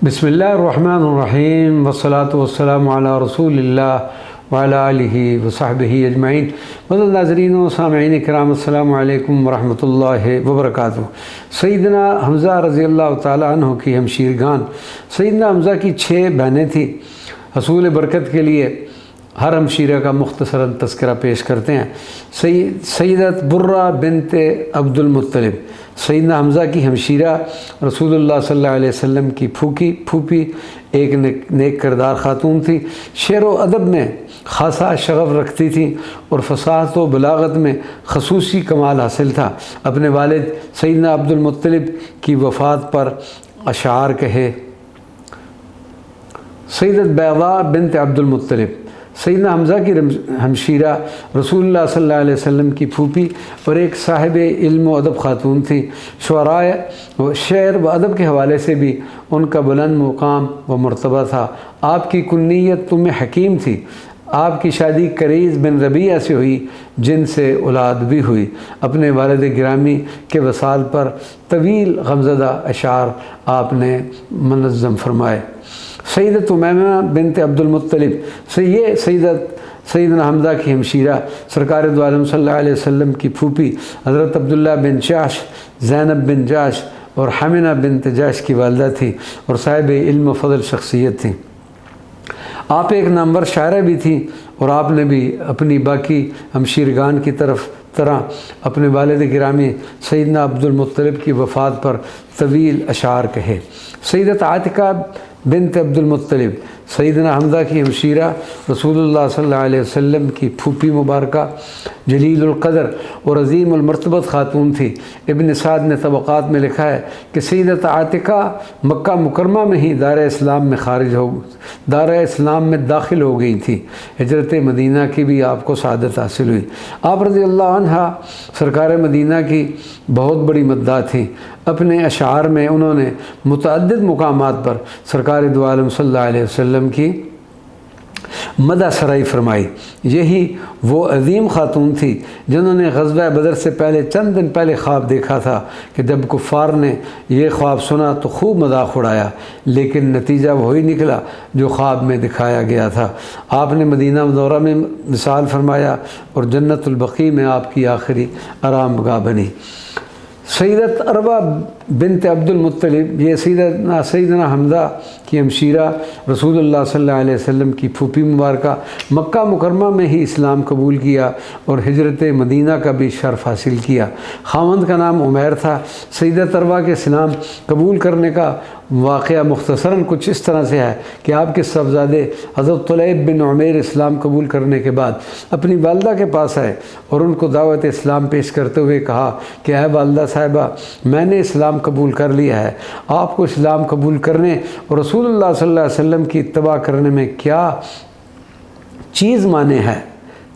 بسم اللہ الرحمن الرحیم والصلاة والسلام علی رسول اللہ وعلی آلہ وصحبہ اجمعین۔ معزز ناظرین و سامعین کرام، السلام علیکم ورحمۃ اللہ وبرکاتہ۔ سیدنا حمزہ رضی اللہ تعالیٰ عنہ کی ہمشیرگان سیدنا حمزہ کی 6 بہنیں تھیں۔ حصول برکت کے لیے ہر ہمشیرہ کا مختصراً تذکرہ پیش کرتے ہیں۔ سیدت برہ بنت عبد المطلب سیدنا حمزہ کی ہمشیرہ، رسول اللہ صلی اللہ علیہ وسلم کی پھوپھی، ایک نیک کردار خاتون تھی۔ شعر و ادب میں خاصا شغف رکھتی تھی اور فصاحت و بلاغت میں خصوصی کمال حاصل تھا۔ اپنے والد سیدنا عبد المطلب کی وفات پر اشعار کہے۔ سیدت بیضاء بنت عبد المطلب سیدنا حمزہ کی ہمشیرہ، رسول اللہ صلی اللہ علیہ وسلم کی پھوپھی اور ایک صاحب علم و ادب خاتون تھی۔ شعر و ادب کے حوالے سے بھی ان کا بلند مقام و مرتبہ تھا۔ آپ کی کنیت حکیم تھی۔ آپ کی شادی کریز بن ربیعہ سے ہوئی، جن سے اولاد بھی ہوئی۔ اپنے والد گرامی کے وصال پر طویل غمزدہ اشعار آپ نے منظم فرمائے۔ سیدت امیمہ بنت عبد المطلب یہ سیدنا حمزہ کی ہمشیرہ، سرکار دو عالم صلی اللہ علیہ وسلم کی پھوپھی حضرت عبداللہ بن جحش، زینب بن جحش اور حمنہ بنت جحش کی والدہ تھی اور صاحب علم و فضل شخصیت تھیں۔ آپ ایک نامور شاعرہ بھی تھیں اور آپ نے بھی اپنی باقی ہمشیرگان کی طرح اپنے والد گرامی سیدنا عبد المطلب کی وفات پر طویل اشعار کہے۔ سیدت عاتقہ بنت عبد المطلب سیدنا حمزہ کی ہمشیرہ، رسول اللہ صلی اللہ علیہ وسلم کی پھوپھی مبارکہ، جلیل القدر اور عظیم المرتبت خاتون تھی۔ ابن سعد نے طبقات میں لکھا ہے کہ سیدت عاتقہ مکہ مکرمہ میں ہی دار اسلام میں داخل ہو گئی تھی۔ ہجرت مدینہ کی بھی آپ کو سعادت حاصل ہوئی۔ آپ رضی اللہ عنہ سرکار مدینہ کی بہت بڑی مداح تھیں۔ اپنے اشعار میں انہوں نے متعدد مقامات پر سرکار دو عالم صلی اللہ علیہ وسلم کی مدح سرائی فرمائی۔ یہی وہ عظیم خاتون تھی جنہوں نے غزوہ بدر سے پہلے چند دن پہلے خواب دیکھا تھا کہ جب کفار نے یہ خواب سنا تو خوب مذاق اڑایا، لیکن نتیجہ وہی نکلا جو خواب میں دکھایا گیا تھا۔ آپ نے مدینہ منورہ میں وصال فرمایا اور جنت البقیع میں آپ کی آخری آرام گاہ بنی۔ سیدت عروہ بنت عبد المطلب یہ سیدنا حمزہ کی ہمشیرہ، رسول اللہ صلی اللہ علیہ وسلم کی پھوپھی مبارکہ، مکہ مکرمہ میں ہی اسلام قبول کیا اور ہجرت مدینہ کا بھی شرف حاصل کیا۔ خاوند کا نام عمیر تھا۔ سیدت عروہ کے اسلام قبول کرنے کا واقعہ مختصراً کچھ اس طرح سے ہے کہ آپ کے صاحبزادے حضرت طلیب بن عمیر اسلام قبول کرنے کے بعد اپنی والدہ کے پاس آئے اور ان کو دعوت اسلام پیش کرتے ہوئے کہا کہ اے والدہ صاحبہ، میں نے اسلام قبول کر لیا ہے۔ آپ کو اسلام قبول کرنے اور رسول اللہ صلی اللہ علیہ وسلم کی اتباع کرنے میں کیا چیز مانے ہے،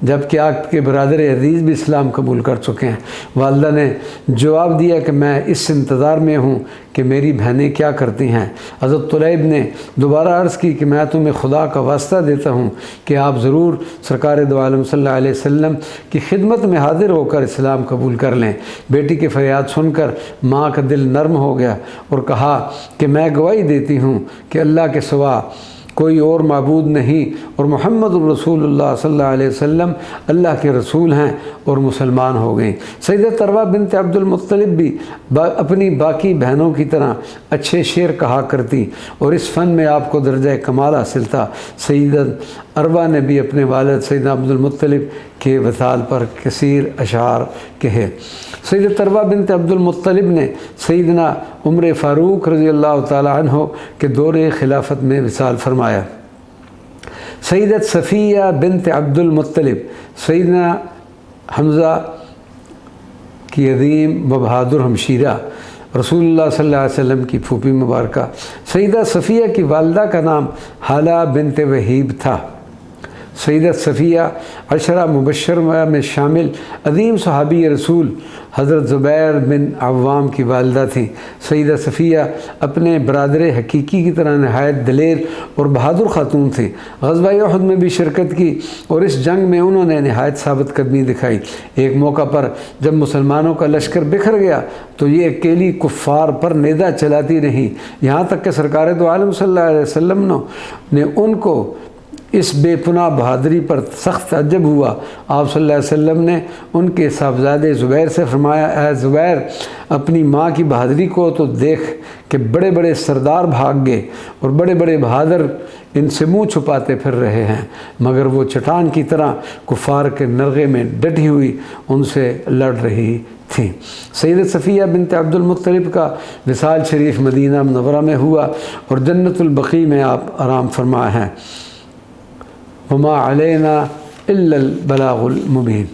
جب کہ آپ کے برادر عزیز بھی اسلام قبول کر چکے ہیں؟ والدہ نے جواب دیا کہ میں اس انتظار میں ہوں کہ میری بہنیں کیا کرتی ہیں۔ حضرت طلیب نے دوبارہ عرض کی کہ میں تمہیں خدا کا واسطہ دیتا ہوں کہ آپ ضرور سرکار دو عالم صلی اللہ علیہ وسلم کی خدمت میں حاضر ہو کر اسلام قبول کر لیں۔ بیٹی کی فریاد سن کر ماں کا دل نرم ہو گیا اور کہا کہ میں گواہی دیتی ہوں کہ اللہ کے سوا کوئی اور معبود نہیں اور محمد الرسول اللہ صلی اللہ علیہ وسلم اللہ کے رسول ہیں، اور مسلمان ہو گئیں۔ سیدت عروہ بنت عبد المطلب بھی اپنی باقی بہنوں کی طرح اچھے شعر کہا کرتی اور اس فن میں آپ کو درجہ کمال حاصل تھا۔ سیدت عروہ نے بھی اپنے والد سیدنا عبد المطلب کے وصال پر کثیر اشعار کہے۔ سیدت عروہ بنت عبد المطلب نے سیدنا عمر فاروق رضی اللہ تعالیٰ عنہ کے دور خلافت میں وصال فرمایا۔ سیدت صفیہ بنت عبد المطلب سیدنا حمزہ کی عظیم و بہادر ہمشیرہ، رسول اللہ صلی اللہ علیہ وسلم کی پھوپھی مبارکہ۔ سیدہ صفیہ کی والدہ کا نام حالہ بنت وہیب تھا۔ سیدت صفیہ عشرہ مبشرہ میں شامل عظیم صحابی رسول حضرت زبیر بن عوام کی والدہ تھیں۔ سیدہ صفیہ اپنے برادر حقیقی کی طرح نہایت دلیر اور بہادر خاتون تھیں۔ غزوہ احد میں بھی شرکت کی اور اس جنگ میں انہوں نے نہایت ثابت قدمی دکھائی۔ ایک موقع پر جب مسلمانوں کا لشکر بکھر گیا تو یہ اکیلی کفار پر نیزہ چلاتی رہیں، یہاں تک کہ سرکار دو عالم صلی اللہ علیہ وسلم نے ان کو اس بے پناہ بہادری پر سخت تعجب ہوا۔ آپ صلی اللہ علیہ وسلم نے ان کے صاحبزادے زبیر سے فرمایا، اے زبیر، اپنی ماں کی بہادری کو تو دیکھ کہ بڑے بڑے سردار بھاگ گئے اور بڑے بڑے بہادر ان سے منہ چھپاتے پھر رہے ہیں، مگر وہ چٹان کی طرح کفار کے نرغے میں ڈٹی ہوئی ان سے لڑ رہی تھیں۔ سیدت صفیہ بنت عبد المطلب کا وصال شریف مدینہ منورہ میں ہوا اور جنت البقیع میں آپ آرام فرما ہیں۔ وما علینا الا البلاغ المبین۔